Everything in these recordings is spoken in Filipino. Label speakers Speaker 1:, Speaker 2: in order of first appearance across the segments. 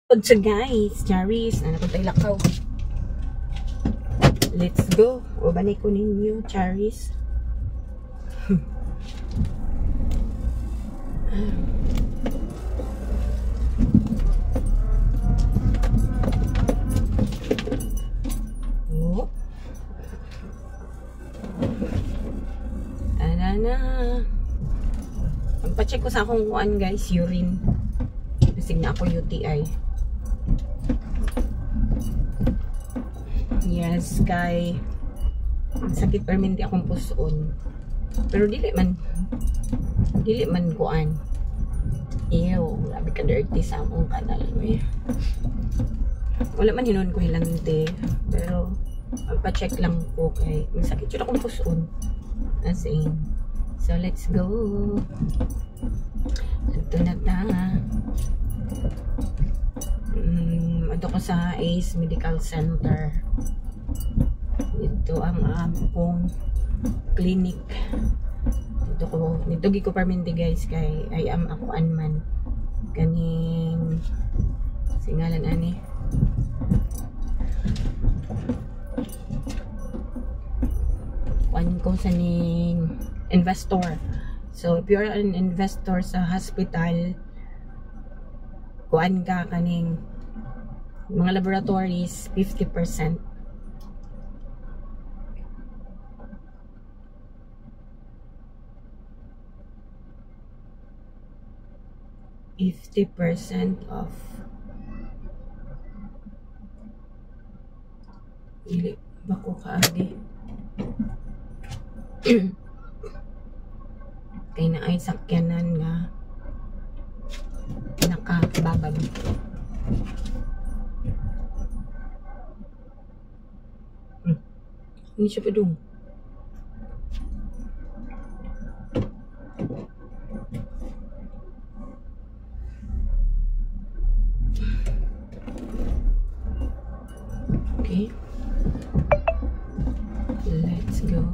Speaker 1: So guys, Charis, napunta lakaw. Let's go. O balik ko ninyo, Charis. Oh. Na. Pagpa-check ko sa akong kuan guys, urine. Kasi na ako UTI. Yes, kay sakit pero hindi akong puson. Pero dili man kuan. Ew, grabe ka dirty sa akong kanal. Wala man hinon ko hilante. Pero magpa-check lang po kay may sakit yun akong puson. As in. So let's go. Ito na ta. Ito ko sa Ace Medical Center. Ito ang akong clinic. Dito gi ko permanente guys kay I am ako man kaning singalan ani. Kuan ko sa ning investor. So if you're an investor sa hospital, kuan ka kaning mga laboratories 50%. Off. Dili ba ko kaagi? Kay na ay sakyanan nga nakababag. Hindi siya padung. Okay. Let's go.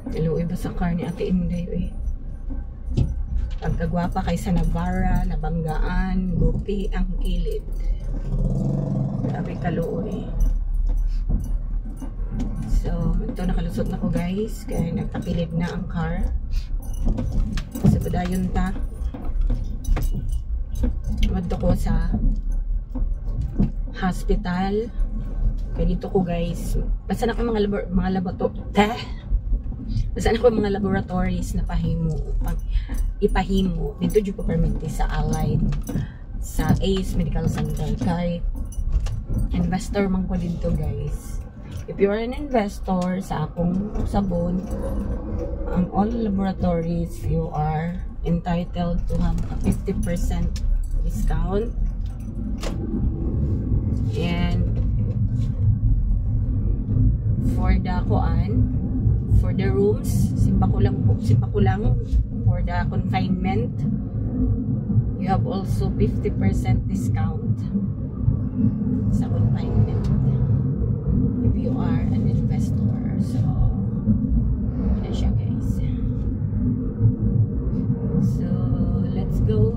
Speaker 1: Hello, iba sa car ni Ate Inday eh. Pagkagwapa kay sa Navarra, Nabanggaan, Gupi ang kilid. Grabe kaluoy. So, ito nakalusot na ko guys. Kaya nagtapilid na ang car. Sa padayon ta. Madto ko sa hospital. Kaya dito ko guys. Basta na ko mga laboratories na ipahimo. Dito dito ko permiti sa Allied sa Ace Medical Center. Kay investor man ko dito guys. If you are an investor sa akong sabon, all laboratories you are entitled to have a 50% discount. And for the rooms, simpa ko lang for the confinement, you have also 50% discount sa confinement if you are an investor. So yun na siya guys. So let's go.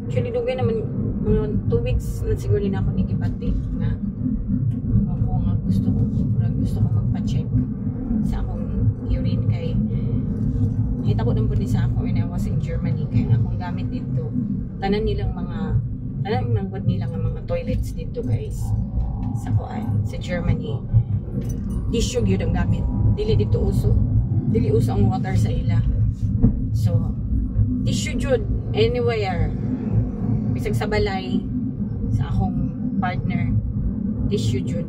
Speaker 1: Actually dugay naman mga 2 weeks na siguro na ako nagipati na ako nga gusto ko magpa-check sa akong urine kay nakita ko naman sa ako when I was in Germany kay akong gamit dito tanan nilang mga toilets dito guys sa Germany tissue gyud ang gamit, dili uso ang water sa ila. So tissue jud anywhere bisag sa balay sa akong partner tissue jud.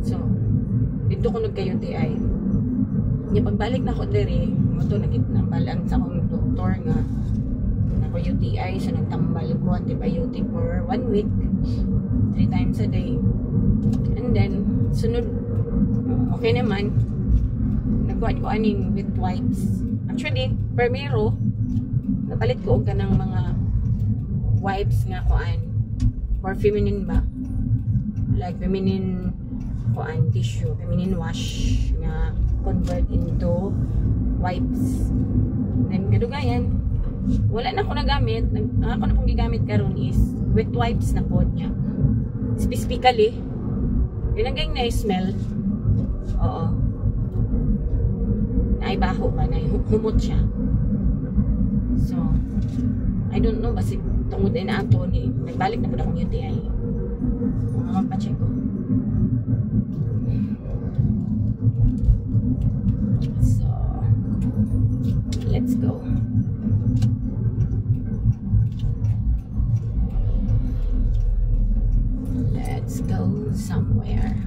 Speaker 1: So dito ko nagka-UTI nya pagbalik na ko diri moto nagitnambalan sa akong doktor nga nako UTI so nagtambal ko antibiotic for 1 week 3 times a day, and then sunod okay naman nagkuhan ko aning with wipes. Actually primero napalit ko og kanang mga wipes nga kuan for feminine ba, like feminine kuan tissue, feminine wash nga convert into wipes. Then kadugayan wala na ako nagamit. Ako na pong gigamit karon is wet wipes na po niya. Specifically, yun ang ganyang na-smell. Oo. Naibaho ba? Humot siya. So, I don't know, basi tungod din na ato ni nagbalik na po na akong UTI. Magpacheck ko. So, let's go. Let's go somewhere.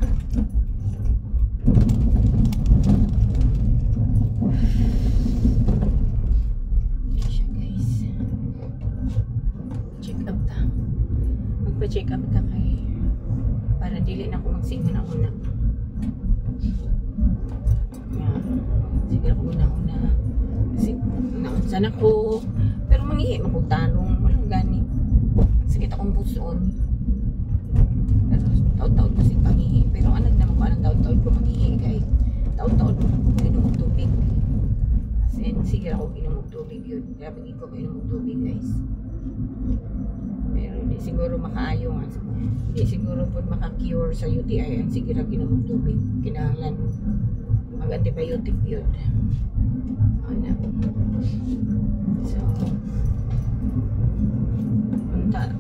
Speaker 1: Check up ka kay para dili na ako magsingo na una. Sige ako una kasi naunsan ako pero mangihi magkutanong walang gani sakit akong puson pero taon-taon ko si pangihi pero anad naman ko anong taon-taon ko mangihi kay taon-taon ko inom ng tubig kasi sige ako inom ng tubig yun kaya pag ko inom ng tubig guys. Pero hindi siguro makaayo nga. Hindi siguro po maka-cure sa UTI. Ang sige lang ginamog tubig. Kinahanglan mag-antibiotic yun. Ano? So, punta.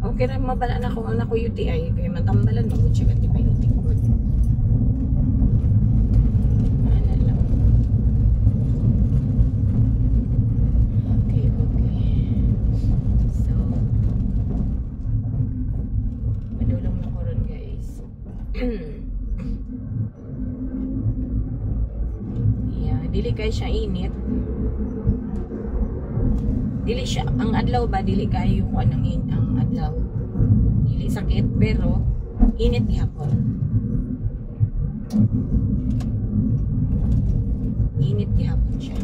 Speaker 1: Okay rin mabala na kung anak ko UTI. Kaya matambalan mag-check antibiotic ko. Dili kay siya init. Dili siya ang adlaw ba dili kayo kung anong ang adlaw. Dili sakit pero init gihapon. Init gihapon siya.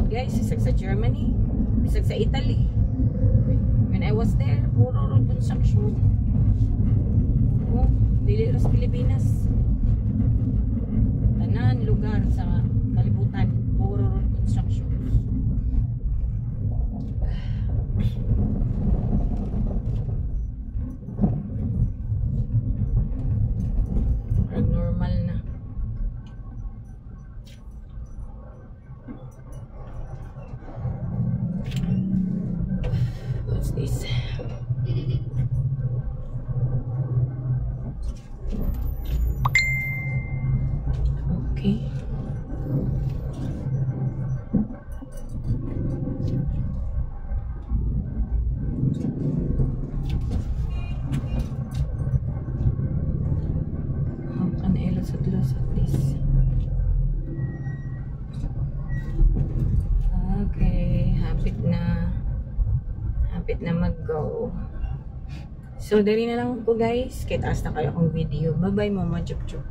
Speaker 1: Guys, isag sa Germany, isag sa Italy. When I was there, puro road construction. Oh, dili ras Pilipinas. Tanan lugar sa kalibutan, puro road construction. Normal na. What's this? Okay. How can I lusot this? Okay, hapit na mag-go. So, dali na lang po guys. Kita na kayo akong video. Bye-bye, Mama Chup Chup.